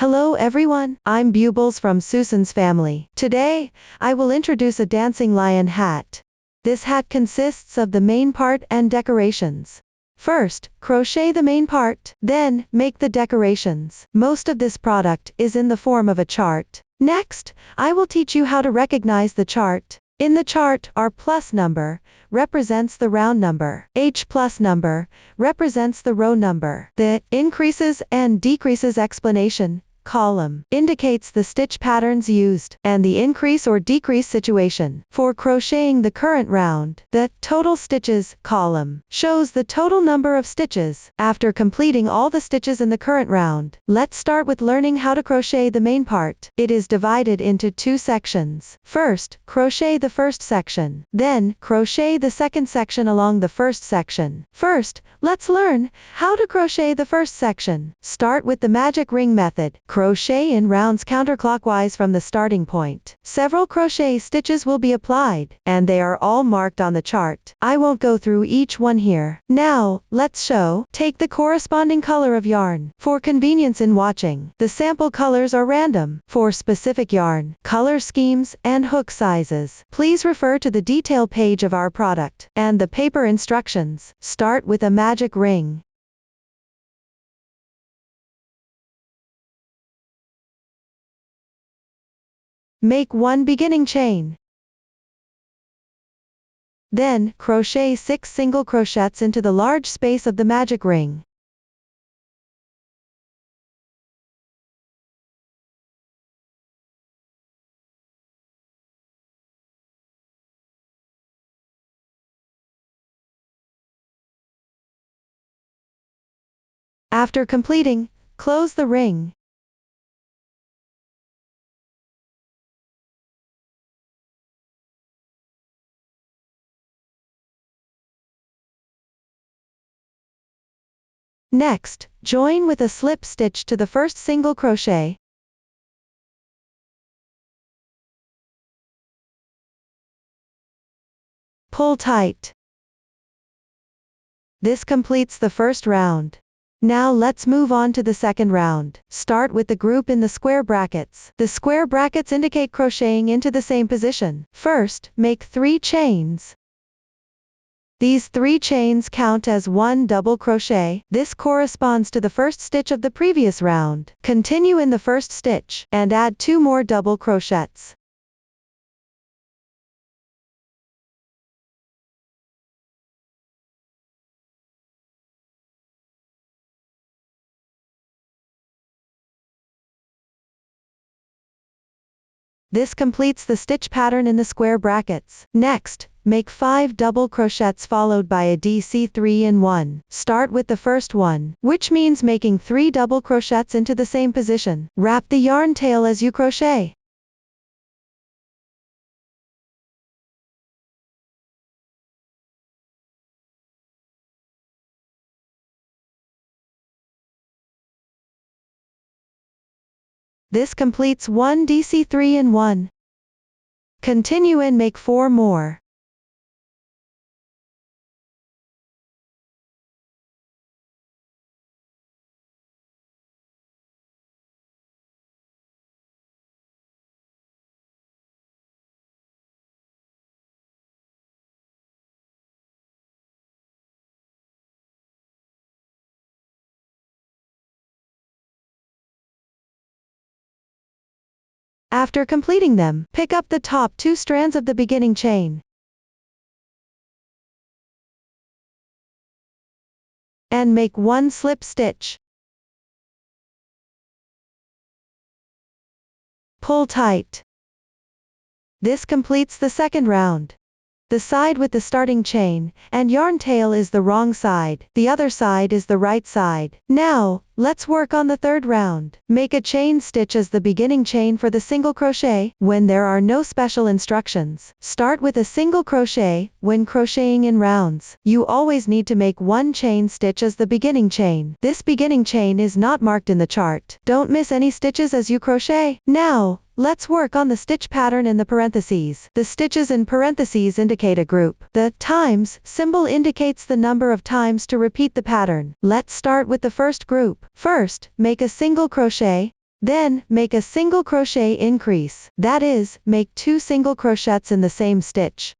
Hello everyone, I'm Bubbles from Susan's family. Today, I will introduce a dancing lion hat. This hat consists of the main part and decorations. First, crochet the main part, then, make the decorations. Most of this product is in the form of a chart. Next, I will teach you how to recognize the chart. In the chart, R plus number represents the round number. H plus number represents the row number. The increases and decreases explanation column indicates the stitch patterns used, and the increase or decrease situation. For crocheting the current round, the total stitches column shows the total number of stitches. After completing all the stitches in the current round, let's start with learning how to crochet the main part. It is divided into two sections. First, crochet the first section. Then, crochet the second section along the first section. First, let's learn how to crochet the first section. Start with the magic ring method. Crochet in rounds counterclockwise from the starting point. Several crochet stitches will be applied, and they are all marked on the chart. I won't go through each one here. Now, let's show. Take the corresponding color of yarn. For convenience in watching, the sample colors are random. For specific yarn, color schemes, and hook sizes, please refer to the detail page of our product and the paper instructions. Start with a magic ring. Make one beginning chain. Then, crochet 6 single crochets into the large space of the magic ring. After completing, close the ring. Next, join with a slip stitch to the first single crochet. Pull tight. This completes the first round. Now let's move on to the second round. Start with the group in the square brackets. The square brackets indicate crocheting into the same position. First, make 3 chains. These 3 chains count as 1 double crochet. This corresponds to the first stitch of the previous round. Continue in the first stitch, and add 2 more double crochets. This completes the stitch pattern in the square brackets. Next, make 5 double crochets followed by a DC3 in 1. Start with the first one, which means making 3 double crochets into the same position. Wrap the yarn tail as you crochet. This completes 1 DC3 in 1. Continue and make 4 more. After completing them, pick up the top 2 strands of the beginning chain and make 1 slip stitch. Pull tight. This completes the second round. The side with the starting chain and yarn tail is the wrong side. The other side is the right side. Now, let's work on the third round. Make a chain stitch as the beginning chain for the single crochet. When there are no special instructions, start with a single crochet. When crocheting in rounds, you always need to make 1 chain stitch as the beginning chain. This beginning chain is not marked in the chart. Don't miss any stitches as you crochet. Now, let's work on the stitch pattern in the parentheses. The stitches in parentheses indicate a group. The times symbol indicates the number of times to repeat the pattern. Let's start with the first group. First, make a single crochet. Then, make a single crochet increase, that is, make 2 single crochets in the same stitch.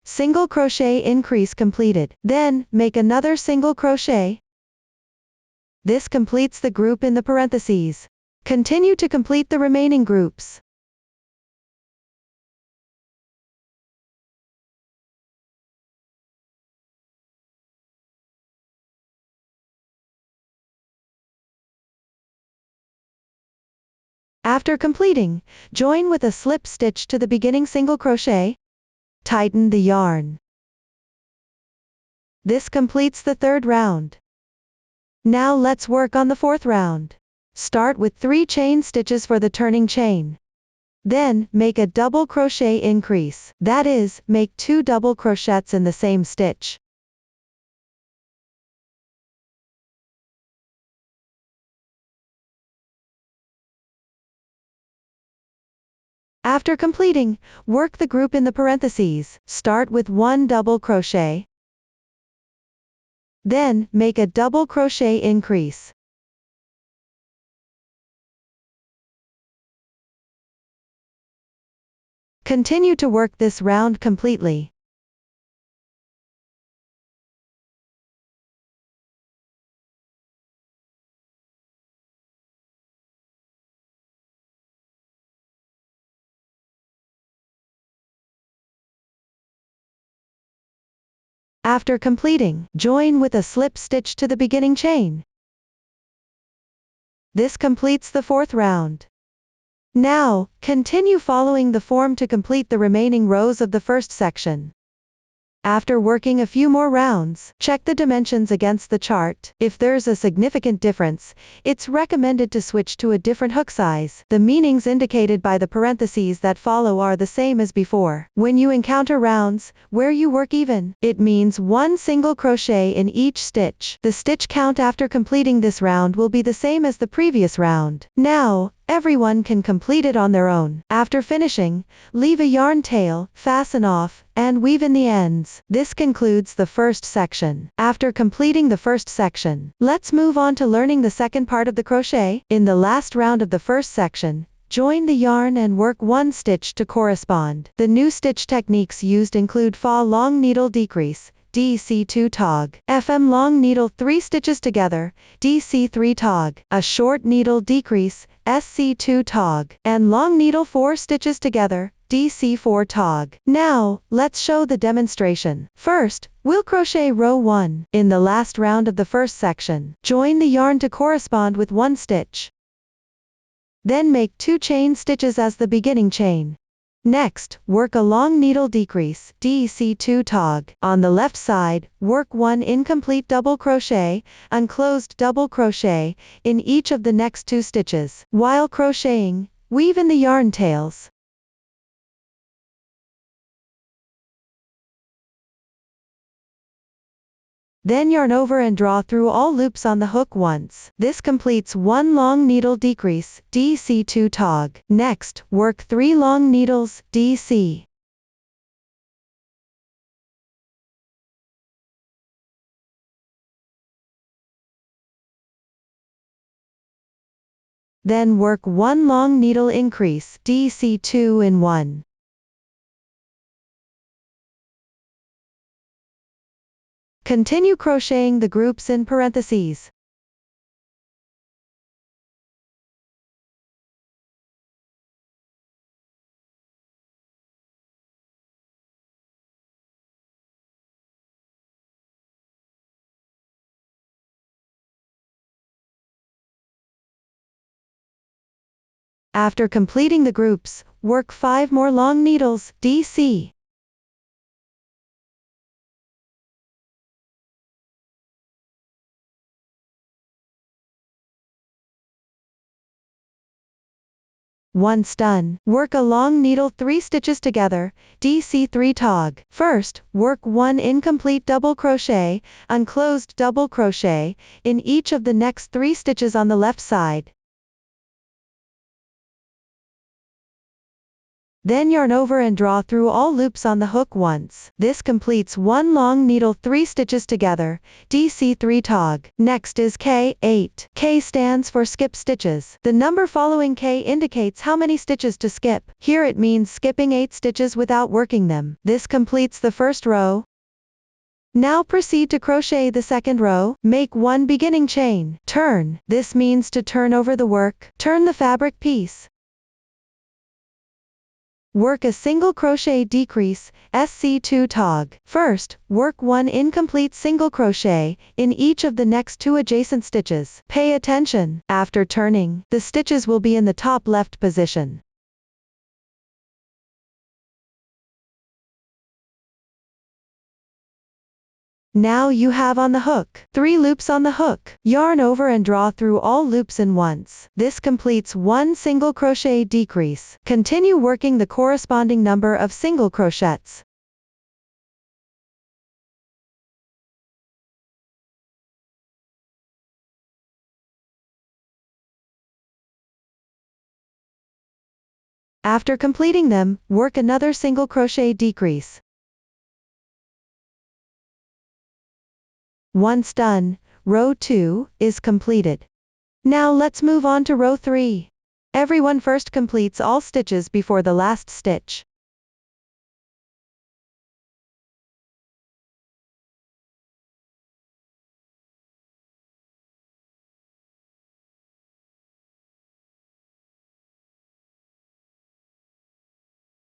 Single crochet increase completed. Then, make another single crochet. This completes the group in the parentheses. Continue to complete the remaining groups. After completing, join with a slip stitch to the beginning single crochet. Tighten the yarn. This completes the 3rd round. Now let's work on the 4th round. Start with 3 chain stitches for the turning chain. Then, make a double crochet increase, that is, make 2 double crochets in the same stitch. After completing, work the group in the parentheses. Start with 1 double crochet. Then, make a double crochet increase. Continue to work this round completely. After completing, join with a slip stitch to the beginning chain. This completes the 4th round. Now, continue following the form to complete the remaining rows of the first section. After working a few more rounds, check the dimensions against the chart. If there's a significant difference, it's recommended to switch to a different hook size. The meanings indicated by the parentheses that follow are the same as before. When you encounter rounds where you work even, it means 1 single crochet in each stitch. The stitch count after completing this round will be the same as the previous round. Now, everyone can complete it on their own. After finishing, leave a yarn tail, fasten off, and weave in the ends. This concludes the first section. After completing the first section, let's move on to learning the second part of the crochet. In the last round of the first section, join the yarn and work 1 stitch to correspond. The new stitch techniques used include fa long needle decrease, DC2 tog, FM long needle 3 stitches together, DC3 tog, a short needle decrease, SC2 tog, and long needle 4 stitches together, DC4 tog. Now, let's show the demonstration. First, we'll crochet row 1. In the last round of the first section, join the yarn to correspond with 1 stitch. Then make 2 chain stitches as the beginning chain. Next, work a long needle decrease, DC2 tog. On the left side, work 1 incomplete double crochet, unclosed double crochet, in each of the next 2 stitches. While crocheting, weave in the yarn tails. Then yarn over and draw through all loops on the hook once. This completes 1 long needle decrease, DC2 tog. Next, work 3 long needles, DC. Then work 1 long needle increase, DC2 in 1. Continue crocheting the groups in parentheses. After completing the groups, work 5 more long needles, DC. Once done, work a long needle 3 stitches together, DC3 tog. First, work 1 incomplete double crochet, unclosed double crochet, in each of the next 3 stitches on the left side. Then yarn over and draw through all loops on the hook once. This completes one long needle 3 stitches together, DC3 tog. Next is K8. K stands for skip stitches. The number following K indicates how many stitches to skip. Here it means skipping 8 stitches without working them. This completes the first row. Now proceed to crochet the second row. Make 1 beginning chain. Turn. This means to turn over the work. Turn the fabric piece. Work a single crochet decrease, SC2 tog. First, work 1 incomplete single crochet in each of the next 2 adjacent stitches. Pay attention. After turning, the stitches will be in the top left position. Now you have on the hook 3 loops on the hook. Yarn over and draw through all loops in once. This completes 1 single crochet decrease. Continue working the corresponding number of single crochets. After completing them, work another single crochet decrease. Once done, row 2 is completed. Now let's move on to row 3. Everyone first completes all stitches before the last stitch.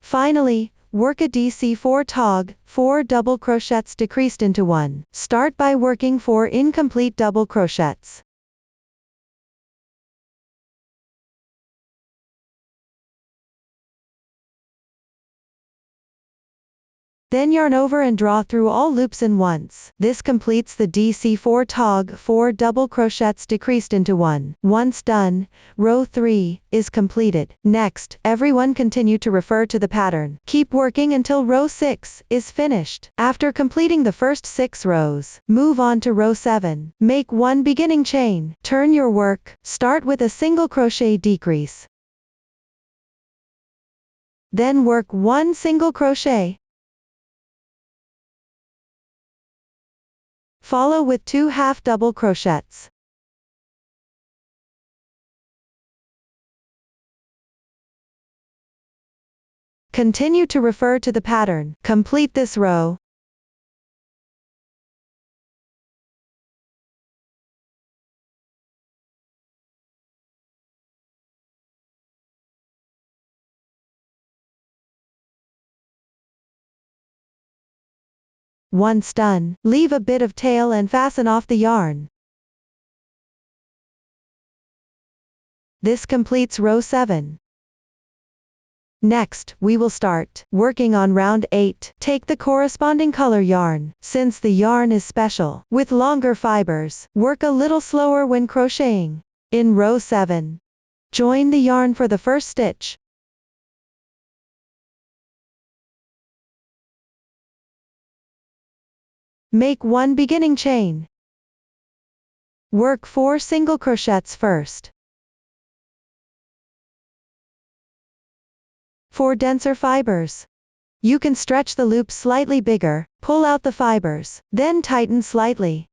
Finally, work a DC4 tog, 4 double crochets decreased into 1. Start by working 4 incomplete double crochets. Then yarn over and draw through all loops in once. This completes the DC4 tog, 4 double crochets decreased into 1. Once done, row 3 is completed. Next, everyone continue to refer to the pattern. Keep working until row 6 is finished. After completing the first 6 rows, move on to row 7. Make 1 beginning chain. Turn your work. Start with a single crochet decrease. Then work 1 single crochet. Follow with 2 half double crochets. Continue to refer to the pattern. Complete this row. Once done, leave a bit of tail and fasten off the yarn. This completes row 7. Next, we will start working on round 8. Take the corresponding color yarn. Since the yarn is special, with longer fibers, work a little slower when crocheting. In row 7, join the yarn for the first stitch. Make 1 beginning chain. Work 4 single crochets first. For denser fibers, you can stretch the loop slightly bigger, pull out the fibers, then tighten slightly.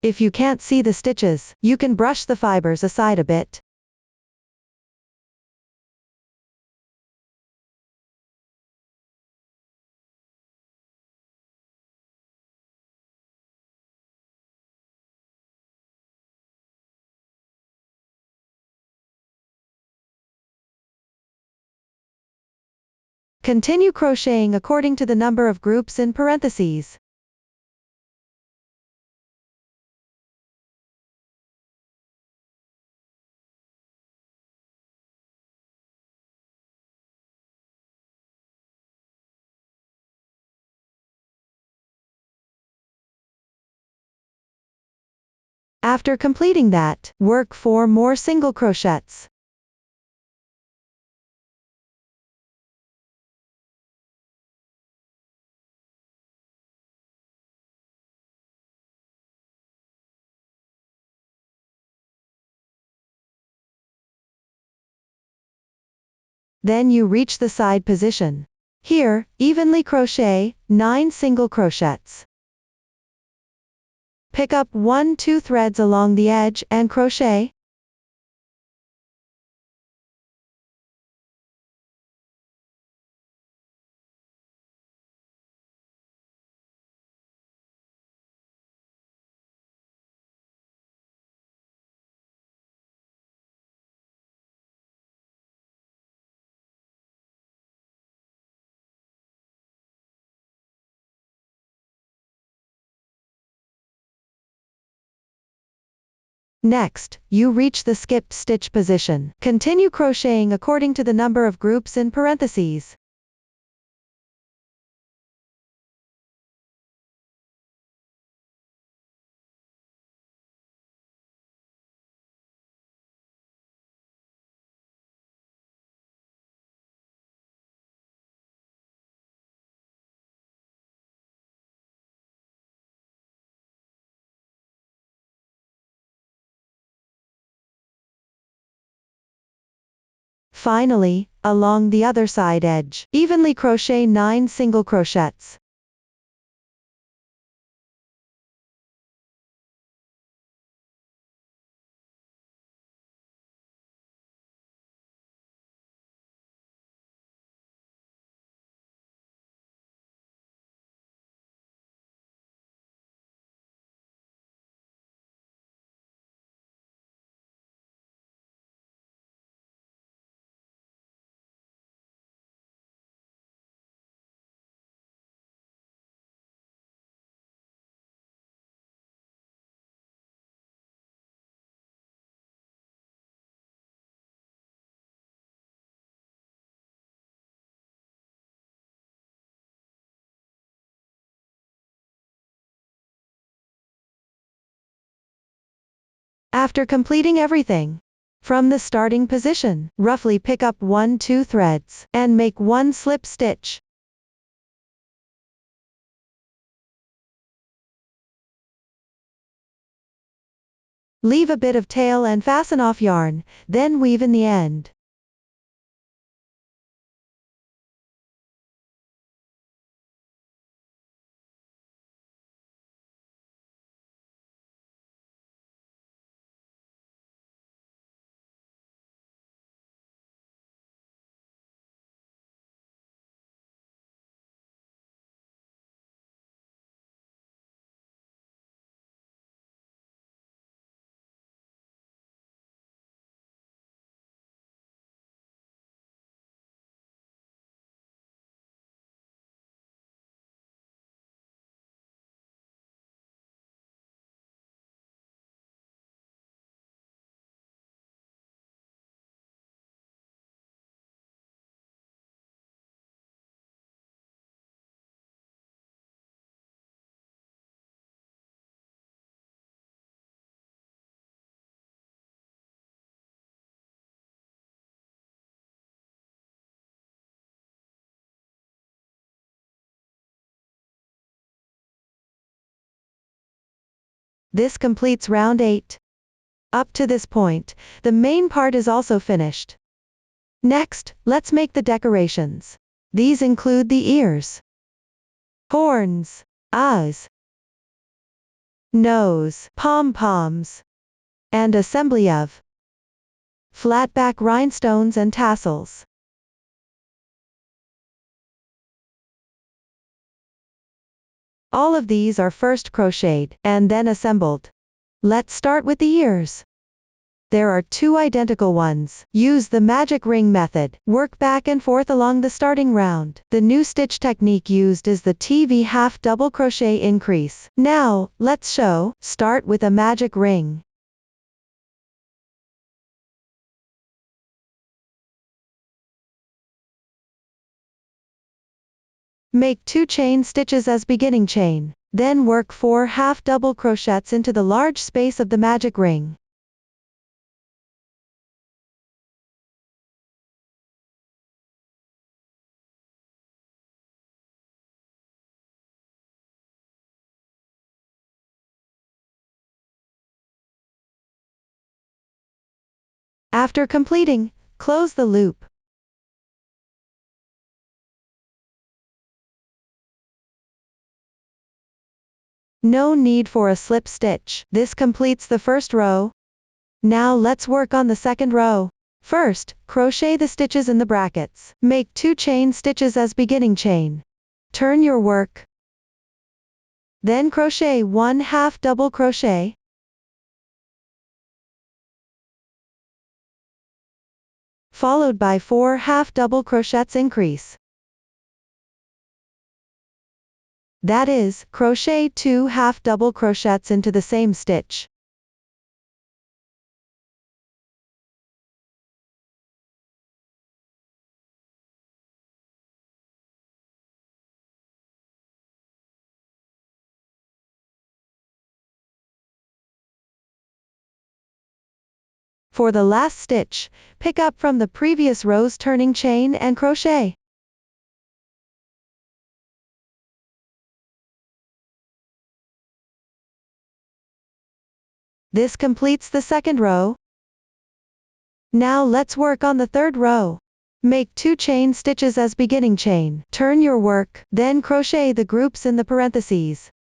If you can't see the stitches, you can brush the fibers aside a bit. Continue crocheting according to the number of groups in parentheses. After completing that, work 4 more single crochets. Then you reach the side position. Here, evenly crochet 9 single crochets. Pick up 1-2 threads along the edge and crochet. Next, you reach the skipped stitch position. Continue crocheting according to the number of groups in parentheses. Finally, along the other side edge, evenly crochet 9 single crochets. After completing everything, from the starting position, roughly pick up 1-2 threads, and make 1 slip stitch. Leave a bit of tail and fasten off yarn, then weave in the end. This completes round 8. Up to this point, the main part is also finished. Next, let's make the decorations. These include the ears, horns, eyes, nose, pom-poms, and assembly of flat-back rhinestones and tassels. All of these are first crocheted, and then assembled. Let's start with the ears. There are 2 identical ones. Use the magic ring method. Work back and forth along the starting round. The new stitch technique used is the TV half double crochet increase. Now, let's show. Start with a magic ring. Make 2 chain stitches as beginning chain. Then work 4 half double crochets into the large space of the magic ring. After completing, close the loop. No need for a slip stitch. This completes the first row. Now let's work on the second row. First, crochet the stitches in the brackets. Make 2 chain stitches as beginning chain. Turn your work. Then crochet 1 half double crochet. Followed by 4 half double crochets increase. That is, crochet 2 half double crochets into the same stitch. For the last stitch, pick up from the previous row's turning chain and crochet. This completes the second row. Now let's work on the third row. Make 2 chain stitches as beginning chain. Turn your work, then crochet the groups in the parentheses.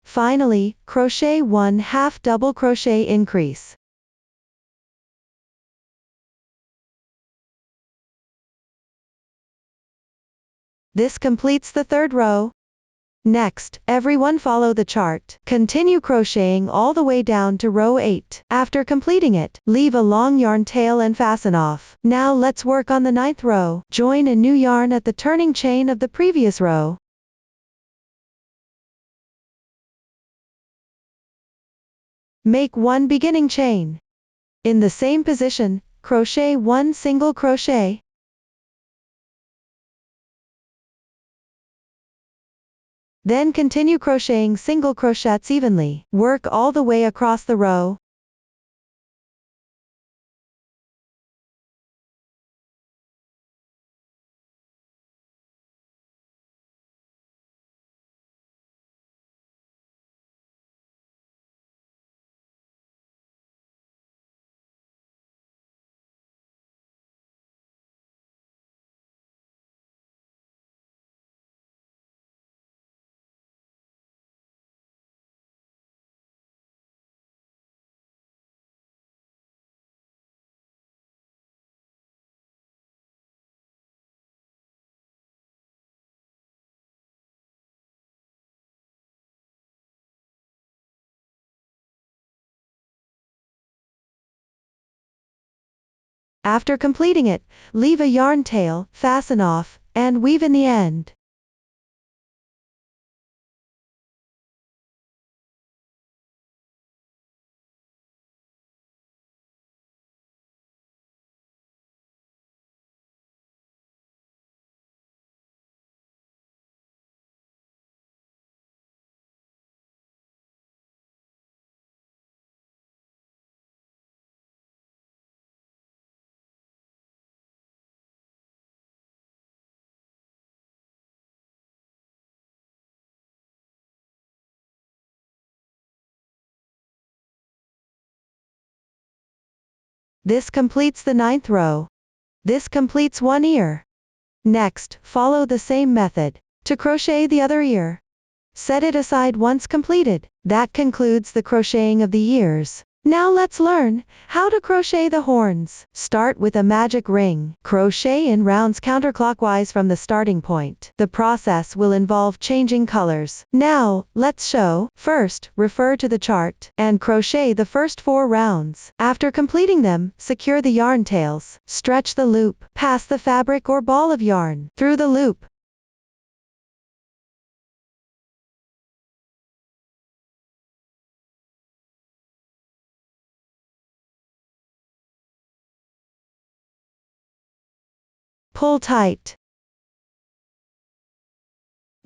Finally, crochet 1 half double crochet increase. This completes the third row. Next, everyone follow the chart. Continue crocheting all the way down to row 8. After completing it, leave a long yarn tail and fasten off. Now let's work on the 9th row. Join a new yarn at the turning chain of the previous row. Make 1 beginning chain. In the same position, crochet 1 single crochet. Then continue crocheting single crochets evenly. Work all the way across the row. After completing it, leave a yarn tail, fasten off, and weave in the end. This completes the 9th row. This completes one ear. Next, follow the same method to crochet the other ear. Set it aside once completed. That concludes the crocheting of the ears. Now let's learn how to crochet the horns. Start with a magic ring. Crochet in rounds counterclockwise from the starting point. The process will involve changing colors. Now, let's show. First, refer to the chart and crochet the first 4 rounds. After completing them, secure the yarn tails. Stretch the loop. Pass the fabric or ball of yarn through the loop. Pull tight.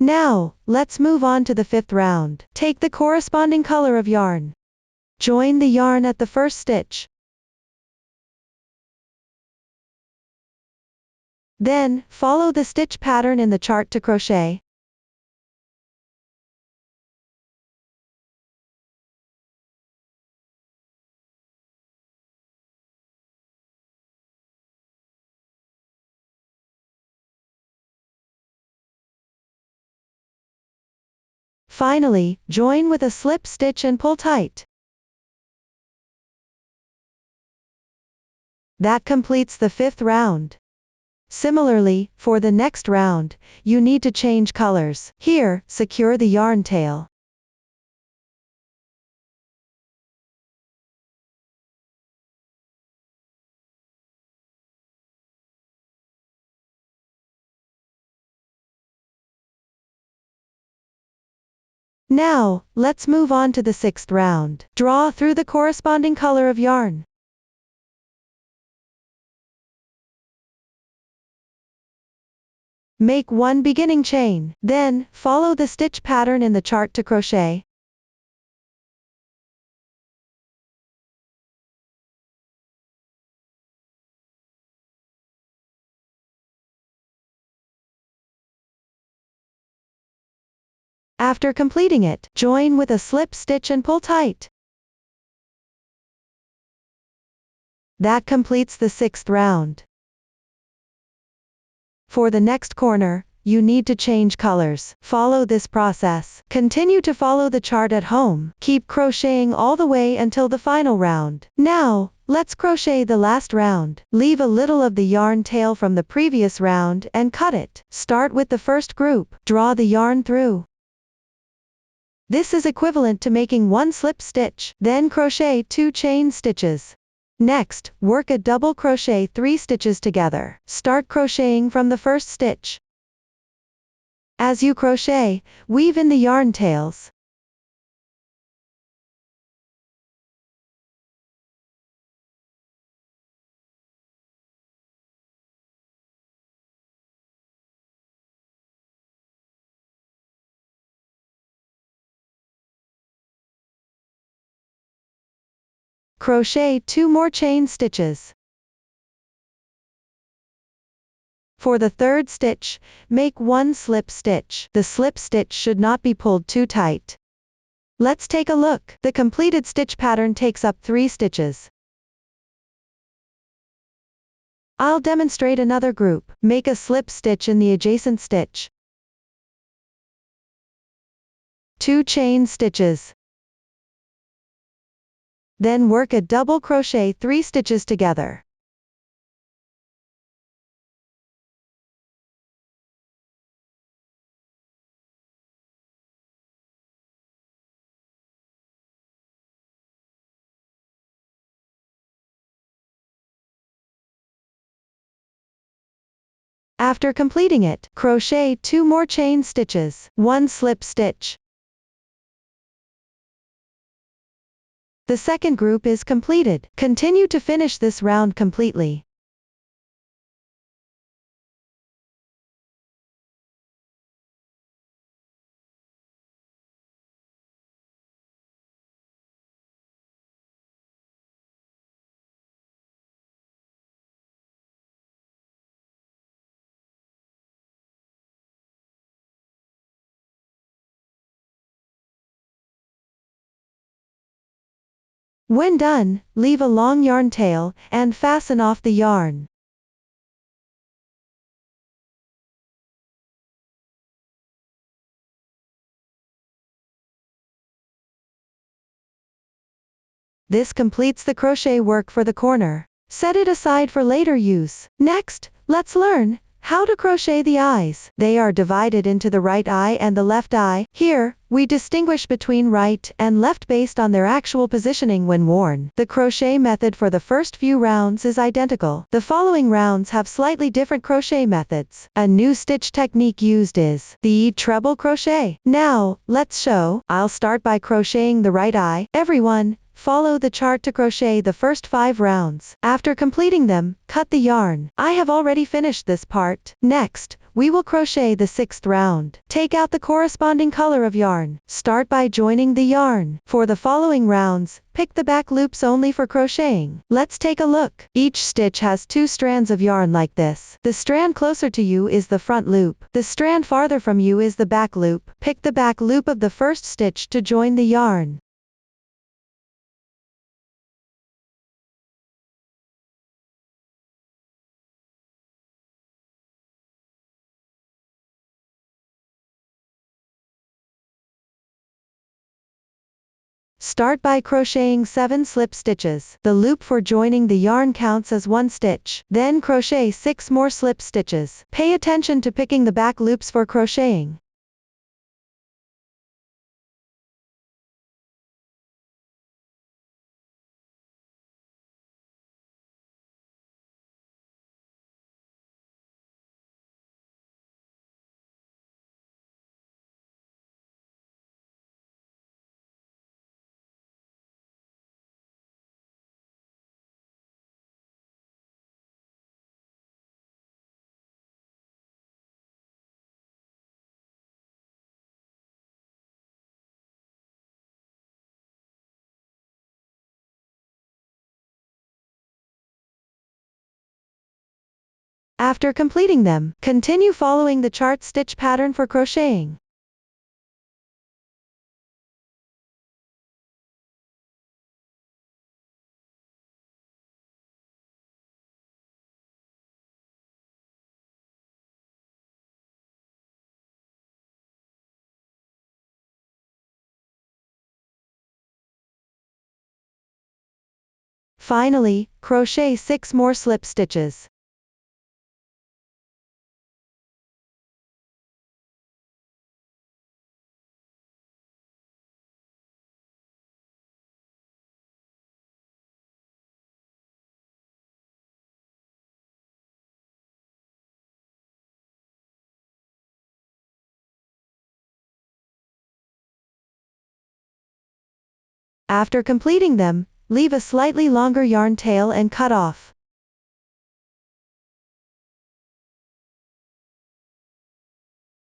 Now, let's move on to the 5th round. Take the corresponding color of yarn. Join the yarn at the first stitch. Then, follow the stitch pattern in the chart to crochet. Finally, join with a slip stitch and pull tight. That completes the 5th round. Similarly, for the next round, you need to change colors. Here, secure the yarn tail. Now, let's move on to the 6th round. Draw through the corresponding color of yarn. Make one beginning chain, then, follow the stitch pattern in the chart to crochet. After completing it, join with a slip stitch and pull tight. That completes the 6th round. For the next corner, you need to change colors. Follow this process. Continue to follow the chart at home. Keep crocheting all the way until the final round. Now, let's crochet the last round. Leave a little of the yarn tail from the previous round and cut it. Start with the first group. Draw the yarn through. This is equivalent to making 1 slip stitch. Then crochet 2 chain stitches. Next, work a double crochet 3 stitches together. Start crocheting from the first stitch. As you crochet, weave in the yarn tails. Crochet 2 more chain stitches. For the third stitch, make 1 slip stitch. The slip stitch should not be pulled too tight. Let's take a look. The completed stitch pattern takes up 3 stitches. I'll demonstrate another group. Make a slip stitch in the adjacent stitch. 2 chain stitches. Then work a double crochet 3 stitches together. After completing it, crochet 2 more chain stitches, 1 slip stitch. The second group is completed. Continue to finish this round completely. When done, leave a long yarn tail, and fasten off the yarn. This completes the crochet work for the corner. Set it aside for later use. Next, let's learn how to crochet the eyes. They are divided into the right eye and the left eye. Here, we distinguish between right and left based on their actual positioning when worn. The crochet method for the first few rounds is identical. The following rounds have slightly different crochet methods. A new stitch technique used is the treble crochet. Now, let's show. I'll start by crocheting the right eye. Everyone, follow the chart to crochet the first 5 rounds. After completing them, cut the yarn. I have already finished this part. Next, we will crochet the 6th round. Take out the corresponding color of yarn. Start by joining the yarn. For the following rounds, pick the back loops only for crocheting. Let's take a look. Each stitch has 2 strands of yarn like this. The strand closer to you is the front loop. The strand farther from you is the back loop. Pick the back loop of the first stitch to join the yarn. Start by crocheting 7 slip stitches. The loop for joining the yarn counts as 1 stitch. Then crochet 6 more slip stitches. Pay attention to picking the back loops for crocheting. After completing them, continue following the chart stitch pattern for crocheting. Finally, crochet 6 more slip stitches. After completing them, leave a slightly longer yarn tail and cut off.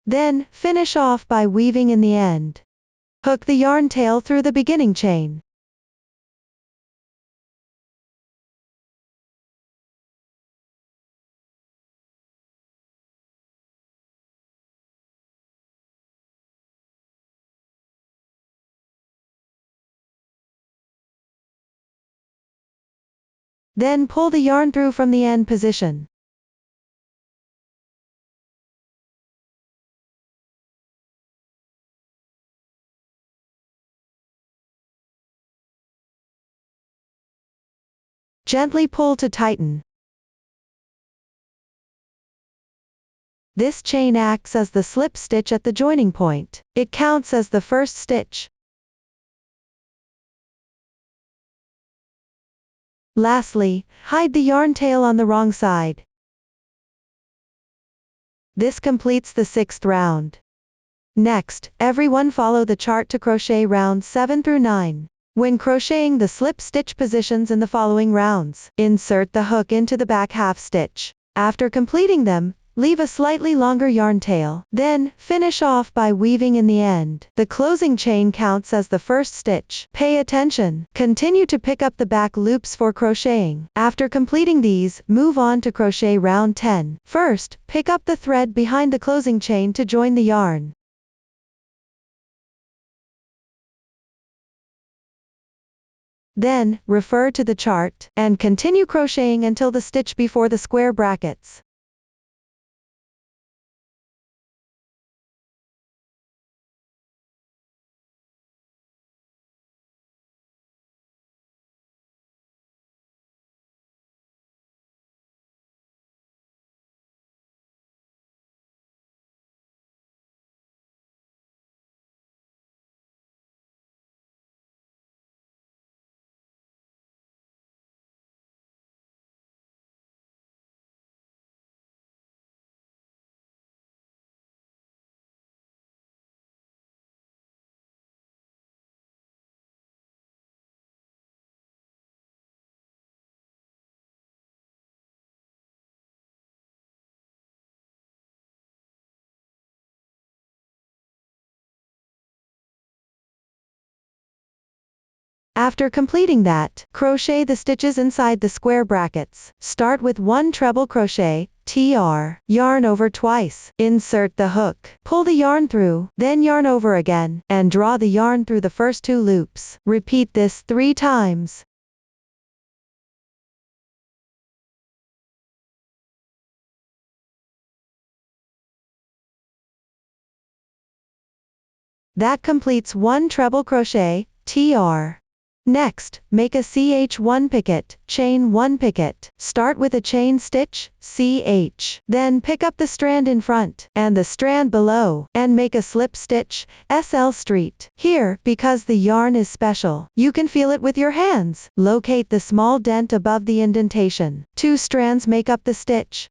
Then, finish off by weaving in the end. Hook the yarn tail through the beginning chain. Then pull the yarn through from the end position. Gently pull to tighten. This chain acts as the slip stitch at the joining point. It counts as the first stitch. Lastly, hide the yarn tail on the wrong side. This completes the 6th round. Next, everyone follow the chart to crochet rounds 7 through 9. When crocheting the slip stitch positions in the following rounds, insert the hook into the back half stitch. After completing them, leave a slightly longer yarn tail. Then, finish off by weaving in the end. The closing chain counts as the first stitch. Pay attention. Continue to pick up the back loops for crocheting. After completing these, move on to crochet round 10. First, pick up the thread behind the closing chain to join the yarn. Then, refer to the chart, and continue crocheting until the stitch before the square brackets. After completing that, crochet the stitches inside the square brackets. Start with 1 treble crochet, TR, yarn over twice, insert the hook, pull the yarn through, then yarn over again, and draw the yarn through the first 2 loops. Repeat this 3 times. That completes 1 treble crochet, TR. Next, make a CH1 picket, chain 1 picket. Start with a chain stitch, CH. Then pick up the strand in front, and the strand below, and make a slip stitch, SL street. Here, because the yarn is special, you can feel it with your hands. Locate the small dent above the indentation. 2 strands make up the stitch.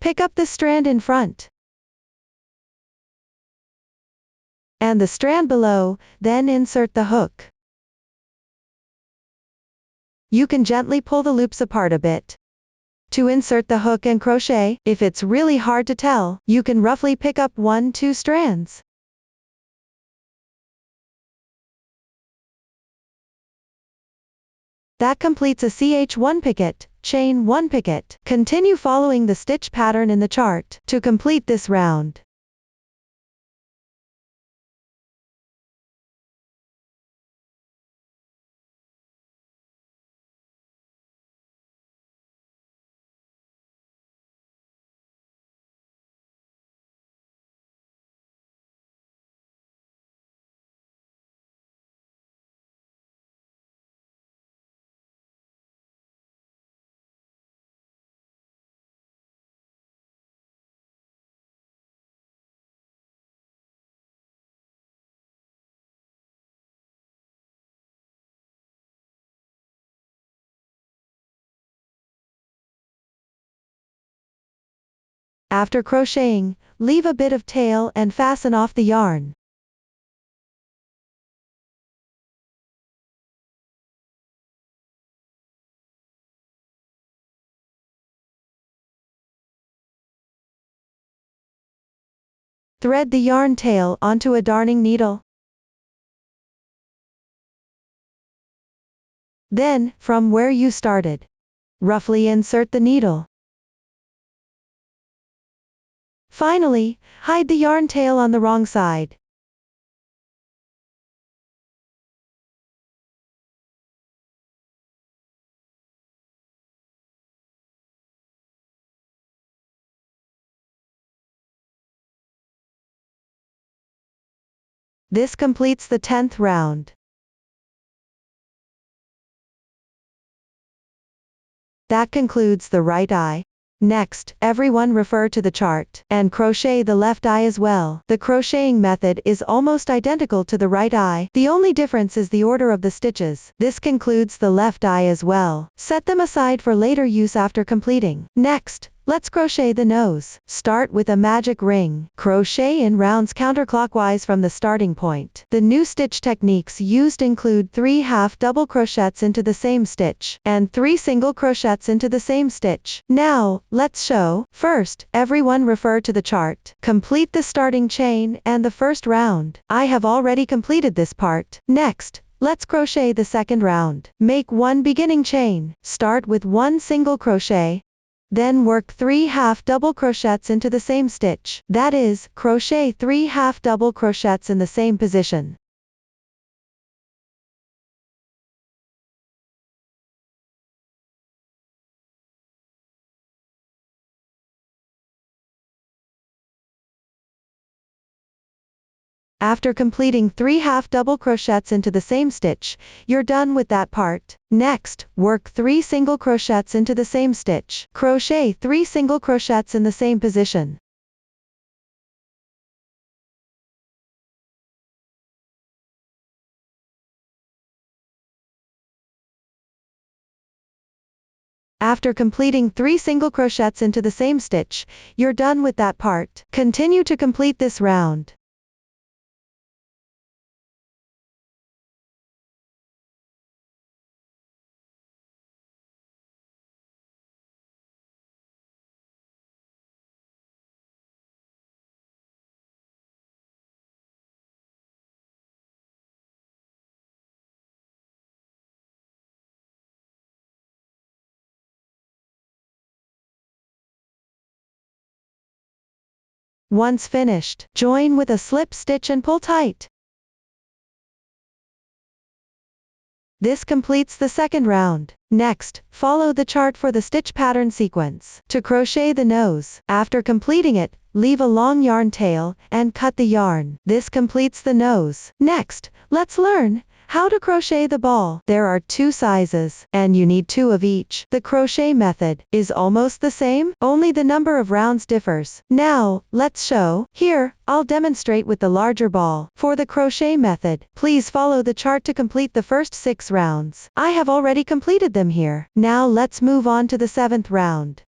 Pick up the strand in front, and the strand below, then insert the hook. You can gently pull the loops apart a bit to insert the hook and crochet. If it's really hard to tell, you can roughly pick up 1-2 strands. That completes a CH1 picket, chain 1 picket. Continue following the stitch pattern in the chart to complete this round. After crocheting, leave a bit of tail and fasten off the yarn. Thread the yarn tail onto a darning needle. Then, from where you started, roughly insert the needle. Finally, hide the yarn tail on the wrong side. This completes the 10th round. That concludes the right eye. Next, everyone refer to the chart and crochet the left eye as well. The crocheting method is almost identical to the right eye. The only difference is the order of the stitches. This concludes the left eye as well. Set them aside for later use after completing. Next, let's crochet the nose. Start with a magic ring. Crochet in rounds counterclockwise from the starting point. The new stitch techniques used include 3 half double crochets into the same stitch, and 3 single crochets into the same stitch. Now, let's show. First, everyone refer to the chart. Complete the starting chain and the first round. I have already completed this part. Next, let's crochet the second round. Make 1 beginning chain. Start with 1 single crochet. Then work 3 half double crochets into the same stitch. That is, crochet 3 half double crochets in the same position. After completing 3 half double crochets into the same stitch, you're done with that part. Next, work 3 single crochets into the same stitch. Crochet 3 single crochets in the same position. After completing 3 single crochets into the same stitch, you're done with that part. Continue to complete this round. Once finished, join with a slip stitch and pull tight. This completes the second round. Next, follow the chart for the stitch pattern sequence. To crochet the nose, after completing it, leave a long yarn tail, and cut the yarn. This completes the nose. Next, let's learn How to crochet the ball. There are two sizes, and you need two of each. The crochet method is almost the same, only the number of rounds differs. Now, let's show. Here, I'll demonstrate with the larger ball. For the crochet method, please follow the chart to complete the first 6 rounds. I have already completed them here. Now let's move on to the 7th round.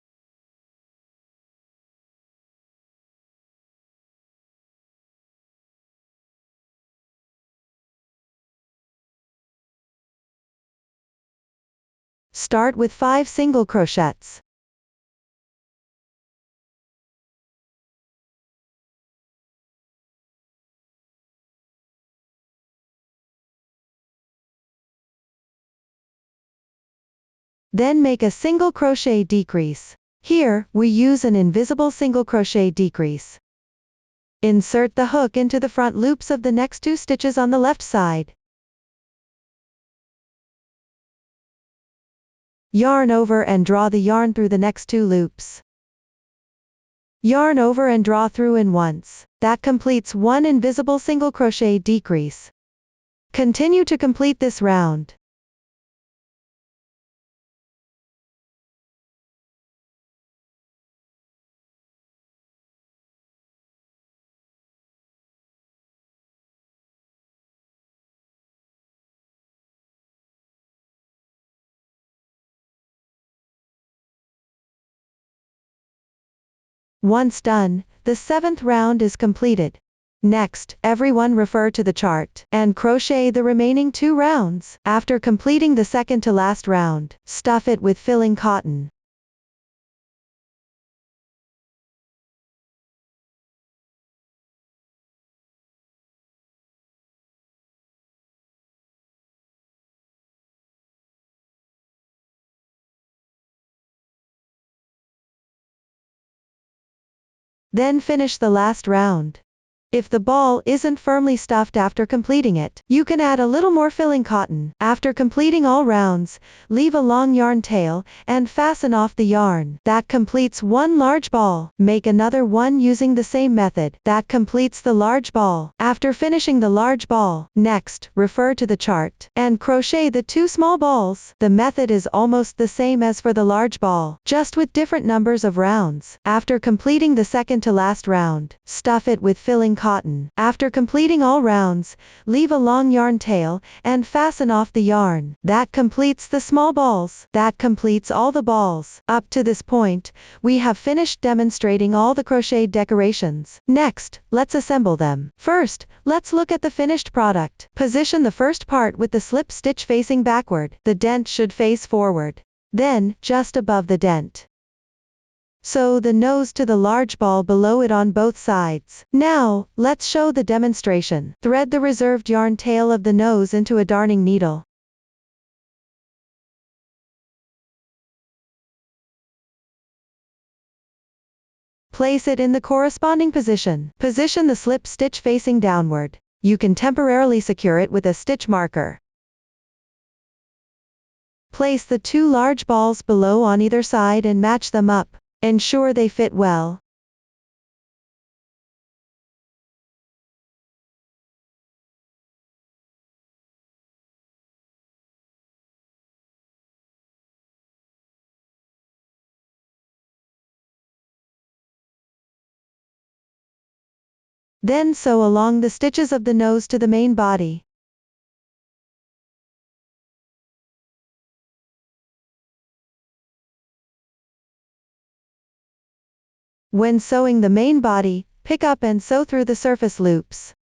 Start with 5 single crochets. Then make a single crochet decrease. Here, we use an invisible single crochet decrease. Insert the hook into the front loops of the next 2 stitches on the left side. Yarn over and draw the yarn through the next 2 loops. Yarn over and draw through in once. That completes 1 invisible single crochet decrease. Continue to complete this round. Once done, the 7th round is completed. Next, everyone refer to the chart and crochet the remaining 2 rounds. After completing the second to last round, stuff it with filling cotton. Then finish the last round. If the ball isn't firmly stuffed after completing it, you can add a little more filling cotton. After completing all rounds, leave a long yarn tail, and fasten off the yarn. That completes 1 large ball. Make another one using the same method. That completes the large ball. After finishing the large ball, next, refer to the chart, and crochet the 2 small balls. The method is almost the same as for the large ball, just with different numbers of rounds. After completing the second to last round, stuff it with filling cotton. After completing all rounds, leave a long yarn tail, and fasten off the yarn. That completes the small balls. That completes all the balls. Up to this point, we have finished demonstrating all the crochet decorations. Next, let's assemble them. First, let's look at the finished product. Position the first part with the slip stitch facing backward. The dent should face forward. Then, just above the dent, sew the nose to the large ball below it on both sides. Now, let's show the demonstration. Thread the reserved yarn tail of the nose into a darning needle. Place it in the corresponding position. Position the slip stitch facing downward. You can temporarily secure it with a stitch marker. Place the 2 large balls below on either side and match them up. Ensure they fit well. Then sew along the stitches of the nose to the main body. When sewing the main body, pick up and sew through the surface loops.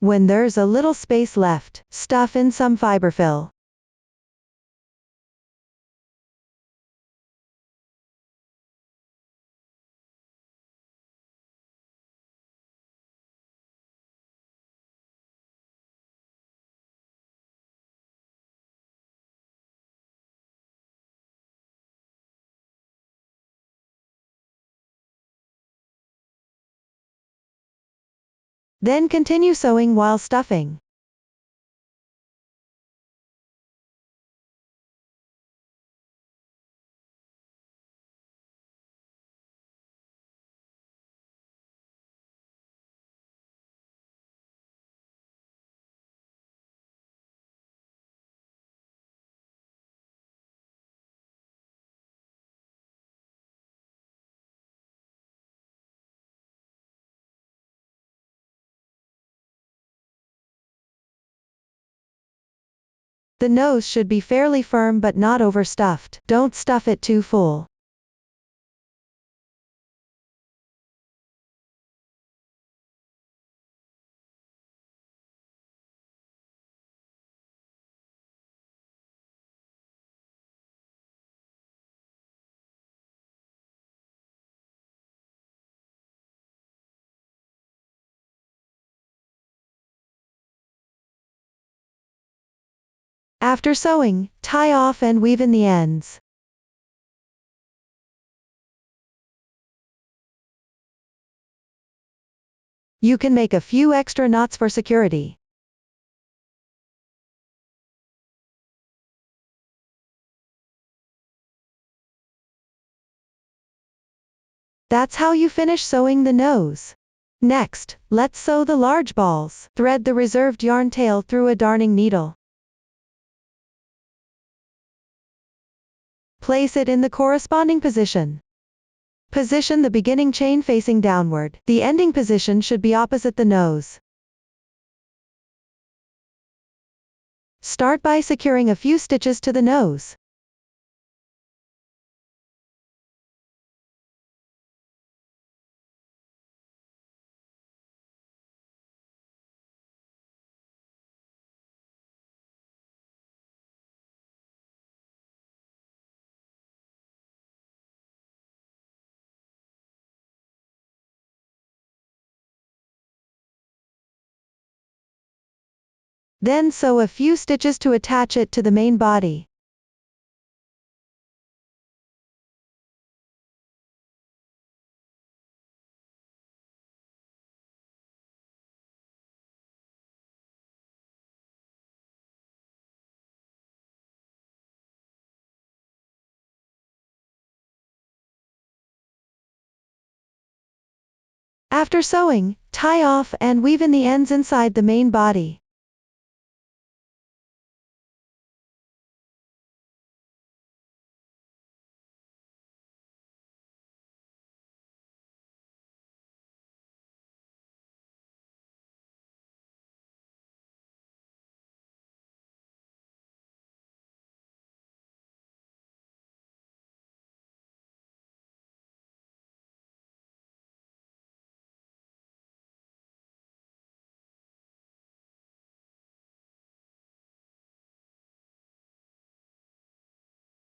When there's a little space left, stuff in some fiberfill. Then continue sewing while stuffing. The nose should be fairly firm but not overstuffed. Don't stuff it too full. After sewing, tie off and weave in the ends. You can make a few extra knots for security. That's how you finish sewing the nose. Next, let's sew the large balls. Thread the reserved yarn tail through a darning needle. Place it in the corresponding position. Position the beginning chain facing downward. The ending position should be opposite the nose. Start by securing a few stitches to the nose. Then sew a few stitches to attach it to the main body. After sewing, tie off and weave in the ends inside the main body.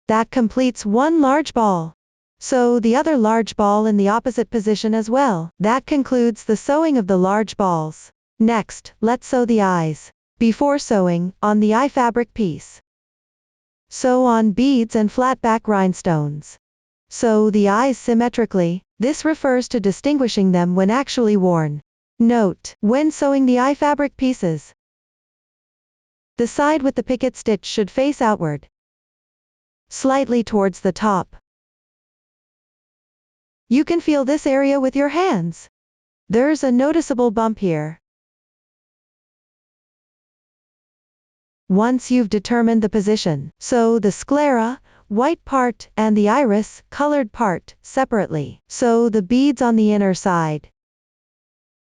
That completes one large ball. Sew the other large ball in the opposite position as well. That concludes the sewing of the large balls. Next, let's sew the eyes. Before sewing, on the eye fabric piece, sew on beads and flat back rhinestones. Sew the eyes symmetrically. This refers to distinguishing them when actually worn. Note, when sewing the eye fabric pieces, the side with the picket stitch should face outward, slightly towards the top. You can feel this area with your hands. There's a noticeable bump here. Once you've determined the position, sew the sclera, white part, and the iris, colored part, separately. Sew the beads on the inner side.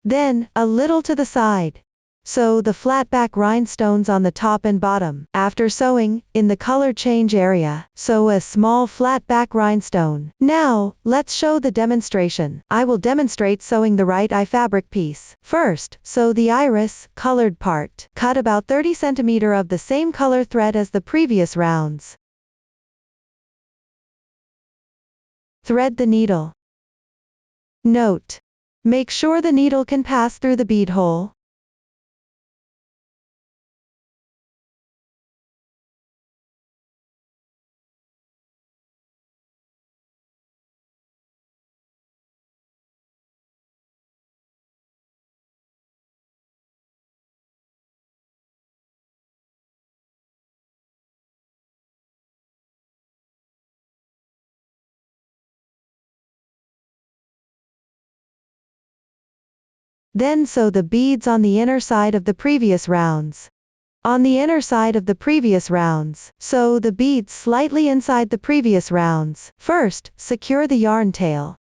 Then, a little to the side. Sew the flat back rhinestones on the top and bottom. After sewing, in the color change area, sew a small flat back rhinestone. Now, let's show the demonstration. I will demonstrate sewing the right eye fabric piece. First, sew the iris, colored part. Cut about 30 cm of the same color thread as the previous rounds. Thread the needle. Note: make sure the needle can pass through the bead hole. Then sew the beads on the inner side of the previous rounds. On the inner side of the previous rounds, sew the beads slightly inside the previous rounds. First, secure the yarn tail.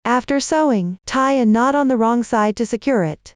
After sewing, tie a knot on the wrong side to secure it.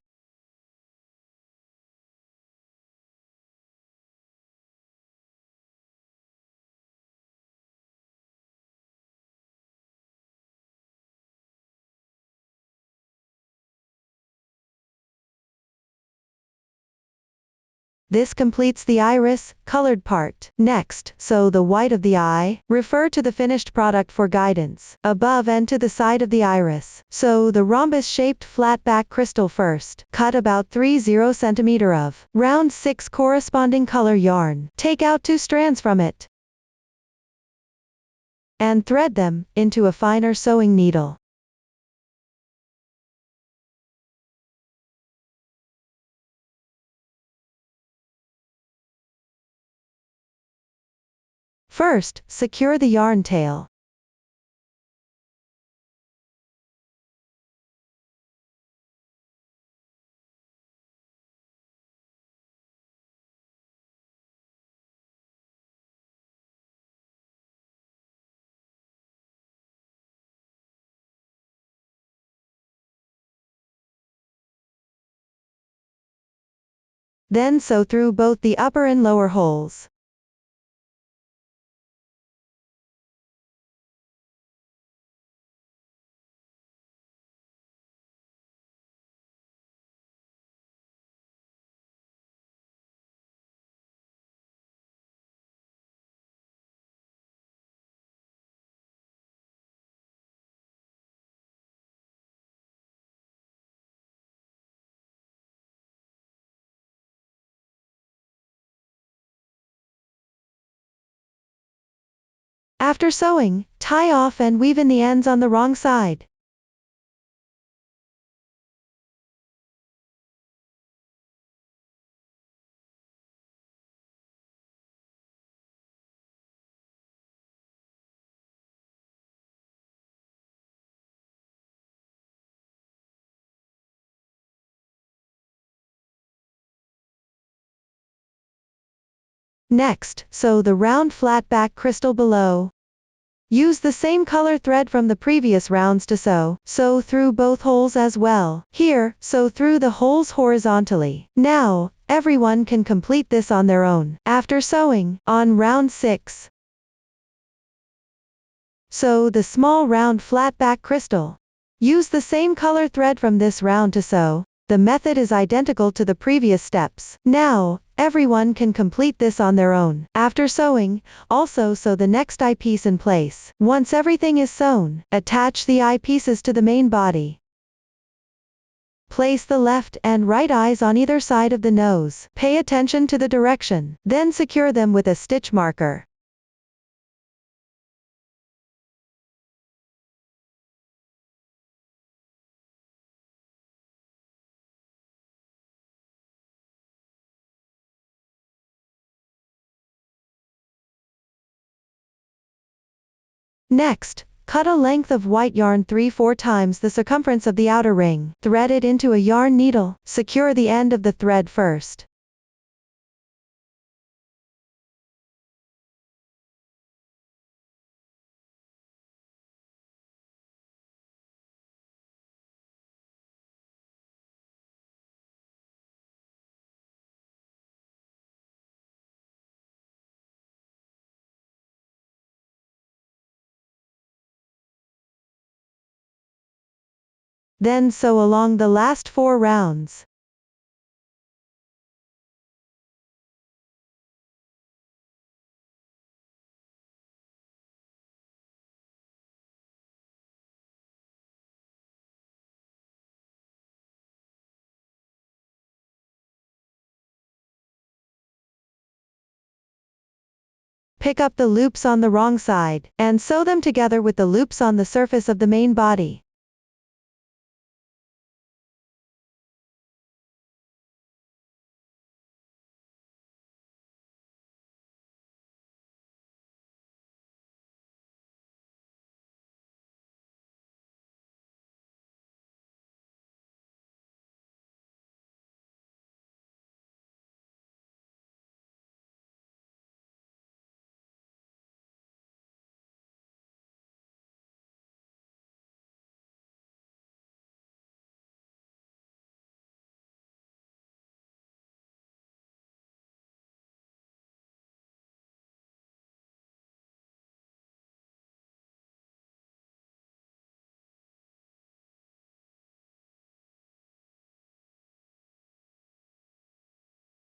This completes the iris, colored part. Next, sew the white of the eye. Refer to the finished product for guidance. Above and to the side of the iris, sew the rhombus-shaped flat back crystal first. Cut about 30 cm of round 6 corresponding color yarn. Take out 2 strands from it and thread them into a finer sewing needle. First, secure the yarn tail. Then sew through both the upper and lower holes. After sewing, tie off and weave in the ends on the wrong side. Next, sew the round flat back crystal below. Use the same color thread from the previous rounds to sew. Sew through both holes as well. Here, sew through the holes horizontally. Now, everyone can complete this on their own. After sewing, on round 6, sew the small round flat back crystal. Use the same color thread from this round to sew. The method is identical to the previous steps. Now, everyone can complete this on their own. After sewing, also sew the next eyepiece in place. Once everything is sewn, attach the eyepieces to the main body. Place the left and right eyes on either side of the nose. Pay attention to the direction, then secure them with a stitch marker. Next, cut a length of white yarn 3/4 times the circumference of the outer ring. Thread it into a yarn needle. Secure the end of the thread first. Then sew along the last 4 rounds. Pick up the loops on the wrong side, and sew them together with the loops on the surface of the main body.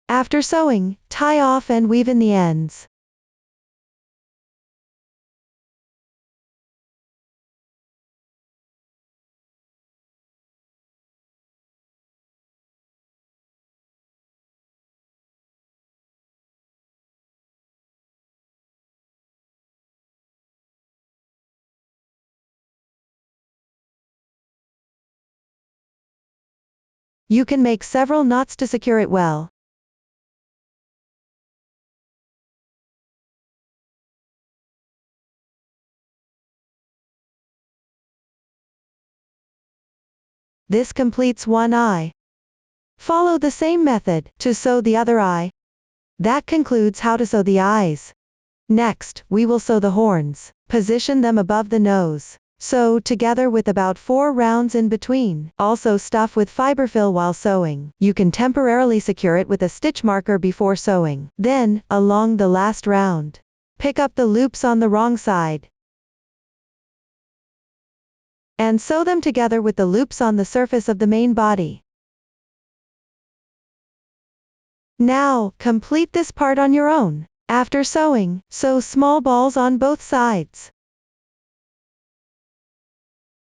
After sewing, tie off and weave in the ends. You can make several knots to secure it well. This completes one eye. Follow the same method to sew the other eye. That concludes how to sew the eyes. Next, we will sew the horns. Position them above the nose. Sew together with about 4 rounds in between. Also stuff with fiberfill while sewing. You can temporarily secure it with a stitch marker before sewing. Then, along the last round, pick up the loops on the wrong side and sew them together with the loops on the surface of the main body. Now, complete this part on your own. After sewing, sew small balls on both sides,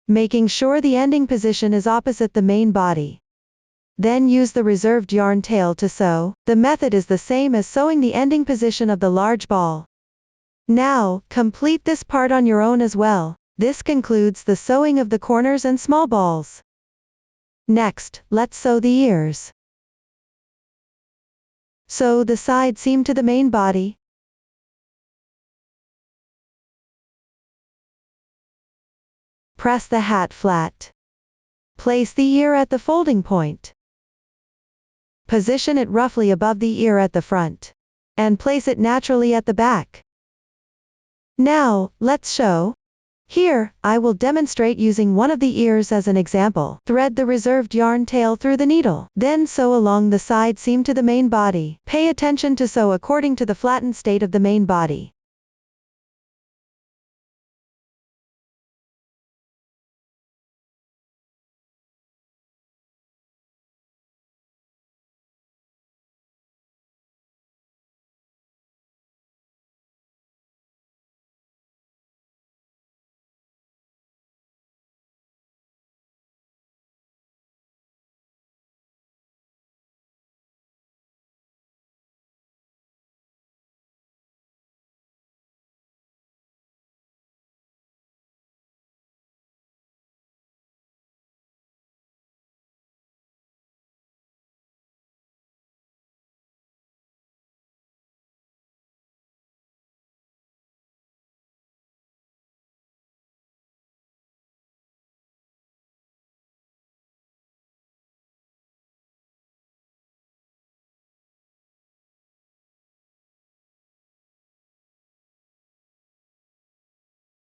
making sure the ending position is opposite the main body. Then use the reserved yarn tail to sew. The method is the same as sewing the ending position of the large ball. Now, complete this part on your own as well. This concludes the sewing of the corners and small balls. Next, let's sew the ears. Sew the side seam to the main body. Press the hat flat. Place the ear at the folding point. Position it roughly above the ear at the front. And place it naturally at the back. Now, let's sew. Here, I will demonstrate using one of the ears as an example. Thread the reserved yarn tail through the needle. Then sew along the side seam to the main body. Pay attention to sew according to the flattened state of the main body.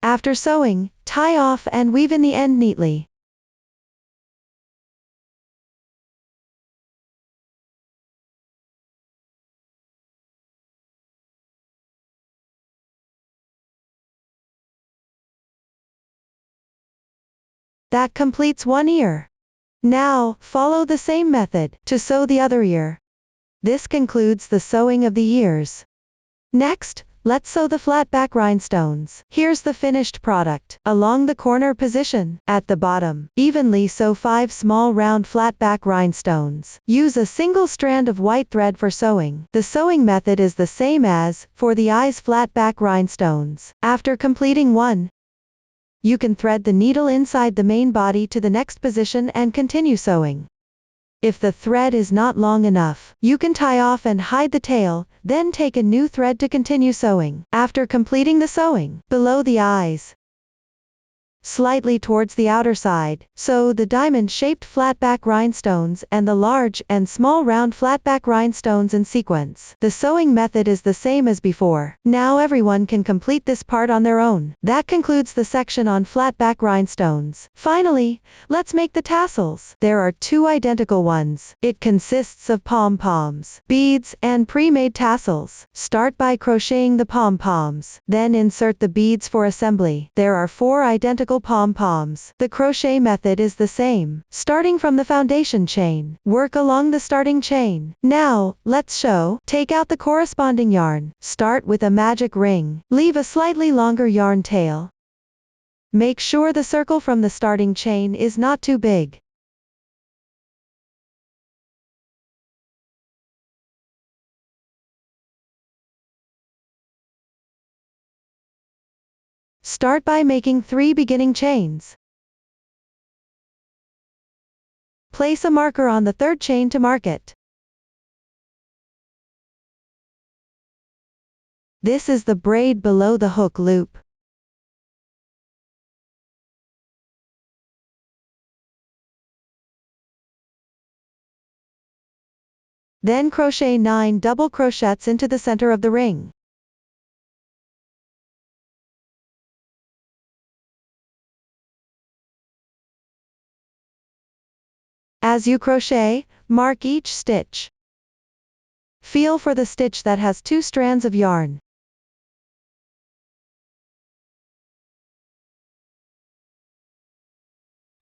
After sewing, tie off and weave in the end neatly. That completes one ear. Now, follow the same method to sew the other ear. This concludes the sewing of the ears. Next, let's sew the flat back rhinestones. Here's the finished product. Along the corner position, at the bottom, evenly sew 5 small round flat back rhinestones. Use a single strand of white thread for sewing. The sewing method is the same as for the eyes flat back rhinestones. After completing one, you can thread the needle inside the main body to the next position and continue sewing. If the thread is not long enough, you can tie off and hide the tail, then take a new thread to continue sewing. After completing the sewing, below the eyes, slightly towards the outer side, sew the diamond-shaped flat-back rhinestones and the large and small round flat-back rhinestones in sequence. The sewing method is the same as before. Now everyone can complete this part on their own. That concludes the section on flat-back rhinestones. Finally, let's make the tassels. There are 2 identical ones. It consists of pom-poms, beads, and pre-made tassels. Start by crocheting the pom-poms, then insert the beads for assembly. There are 4 identical pom-poms. The crochet method is the same. Starting from the foundation chain, work along the starting chain. Now, let's sew. Take out the corresponding yarn. Start with a magic ring. Leave a slightly longer yarn tail. Make sure the circle from the starting chain is not too big. Start by making 3 beginning chains. Place a marker on the 3rd chain to mark it. This is the braid below the hook loop. Then crochet 9 double crochets into the center of the ring. As you crochet, mark each stitch. Feel for the stitch that has 2 strands of yarn.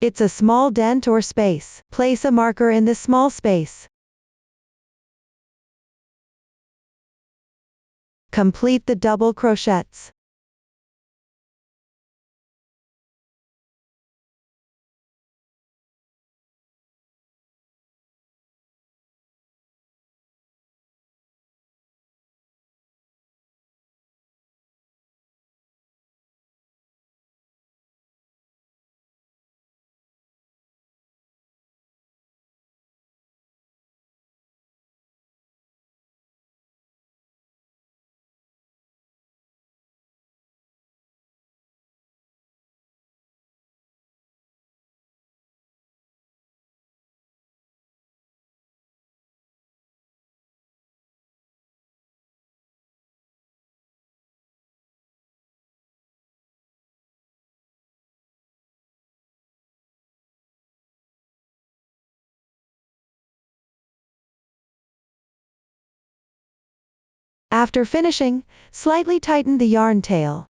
It's a small dent or space. Place a marker in this small space. Complete the double crochets. After finishing, slightly tighten the yarn tail.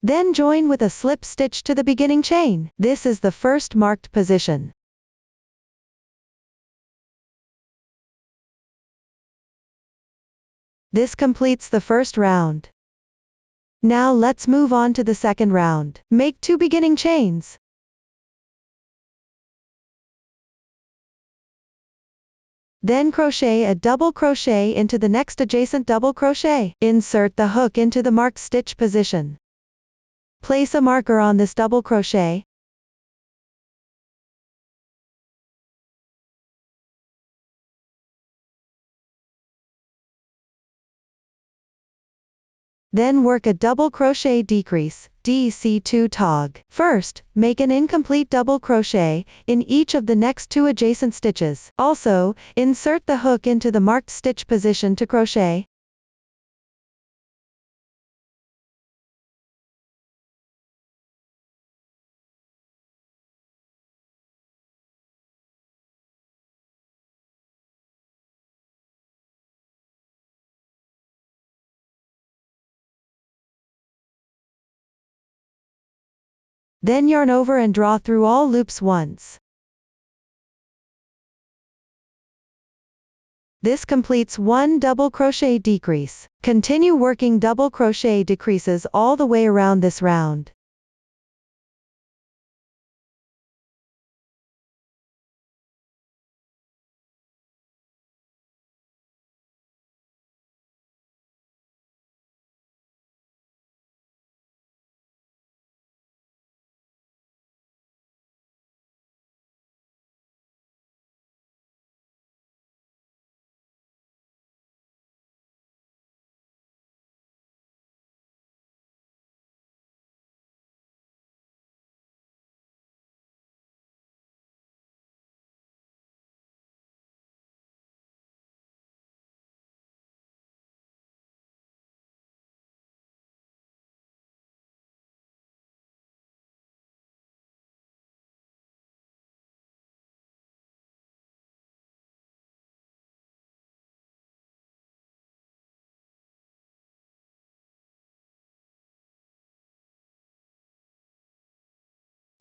Then join with a slip stitch to the beginning chain. This is the first marked position. This completes the first round. Now let's move on to the second round. Make 2 beginning chains. Then crochet a double crochet into the next adjacent double crochet. Insert the hook into the marked stitch position. Place a marker on this double crochet. Then work a double crochet decrease, DC2 tog. First, make an incomplete double crochet in each of the next 2 adjacent stitches. Also, insert the hook into the marked stitch position to crochet. Then yarn over and draw through all loops once. This completes 1 double crochet decrease. Continue working double crochet decreases all the way around this round.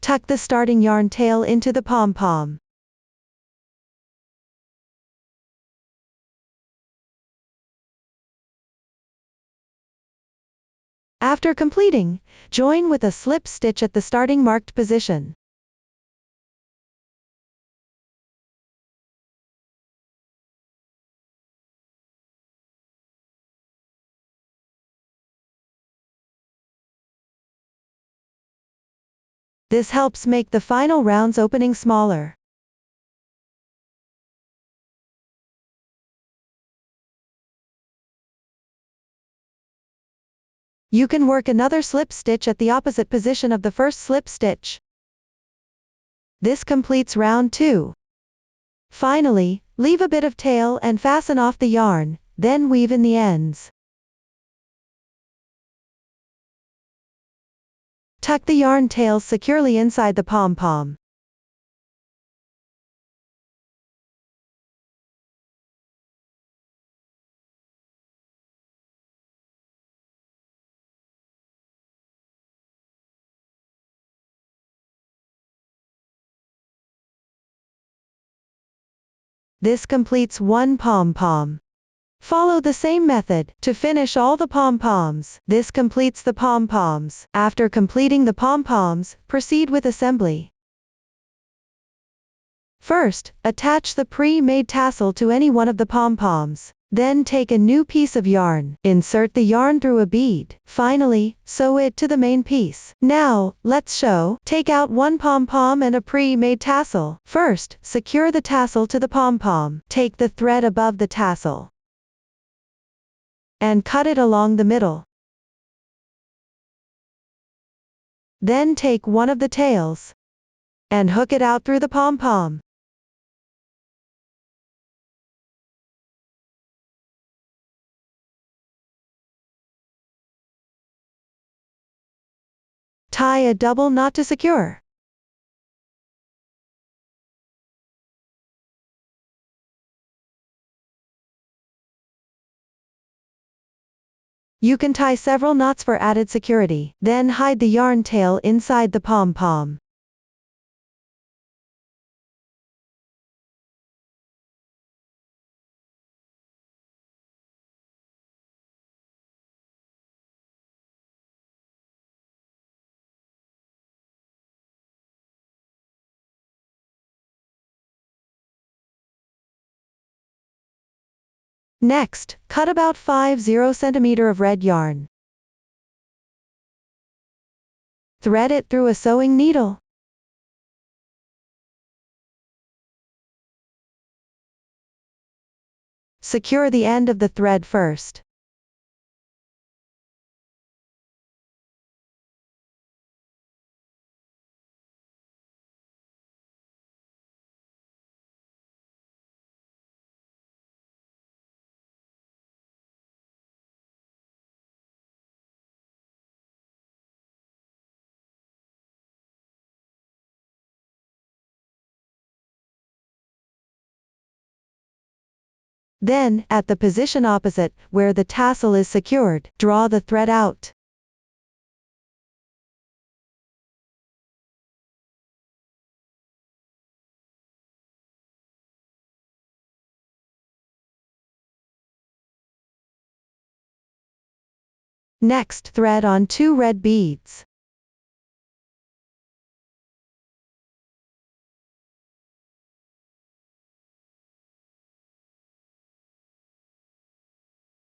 Tuck the starting yarn tail into the pom-pom. After completing, join with a slip stitch at the starting marked position. This helps make the final round's opening smaller. You can work another slip stitch at the opposite position of the first slip stitch. This completes round 2. Finally, leave a bit of tail and fasten off the yarn, then weave in the ends. Tuck the yarn tails securely inside the pom-pom. This completes 1 pom-pom. Follow the same method to finish all the pom-poms. This completes the pom-poms. After completing the pom-poms, proceed with assembly. First, attach the pre-made tassel to any one of the pom-poms. Then take a new piece of yarn, insert the yarn through a bead. Finally, sew it to the main piece. Now, let's show. Take out 1 pom-pom and a pre-made tassel. First, secure the tassel to the pom-pom. Take the thread above the tassel and cut it along the middle. Then take one of the tails and hook it out through the pom-pom. Tie a double knot to secure. You can tie several knots for added security. Then hide the yarn tail inside the pom-pom. Next, cut about 50 cm of red yarn. Thread it through a sewing needle. Secure the end of the thread first. Then, at the position opposite, where the tassel is secured, draw the thread out. Next, thread on 2 red beads.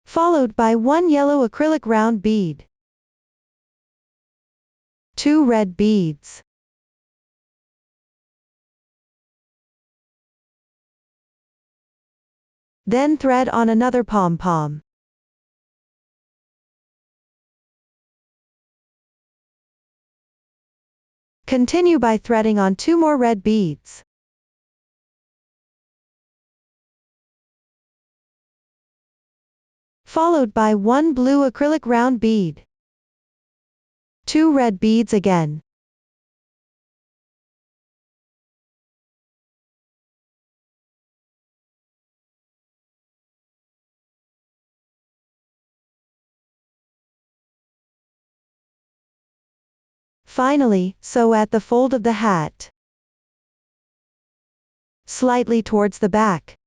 Followed by 1 yellow acrylic round bead. 2 red beads. Then thread on another pom-pom. Continue by threading on 2 more red beads. Followed by 1 blue acrylic round bead. 2 red beads again. Finally, sew at the fold of the hat, slightly towards the back.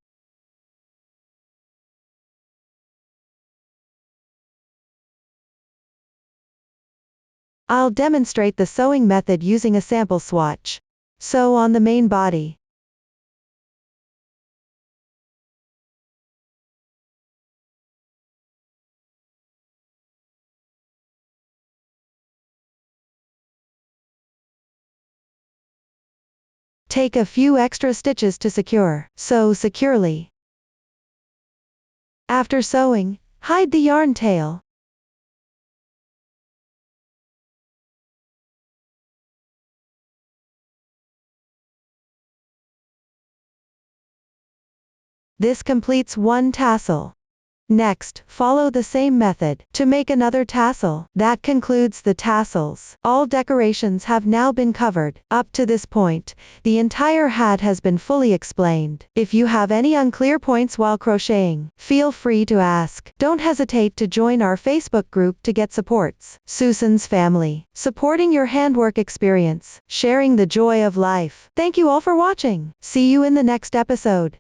I'll demonstrate the sewing method using a sample swatch. Sew on the main body. Take a few extra stitches to secure. Sew securely. After sewing, hide the yarn tail. This completes 1 tassel. Next, follow the same method to make another tassel. That concludes the tassels. All decorations have now been covered. Up to this point, the entire hat has been fully explained. If you have any unclear points while crocheting, feel free to ask. Don't hesitate to join our Facebook group to get supports. Susan's Family, supporting your handwork experience, sharing the joy of life. Thank you all for watching. See you in the next episode.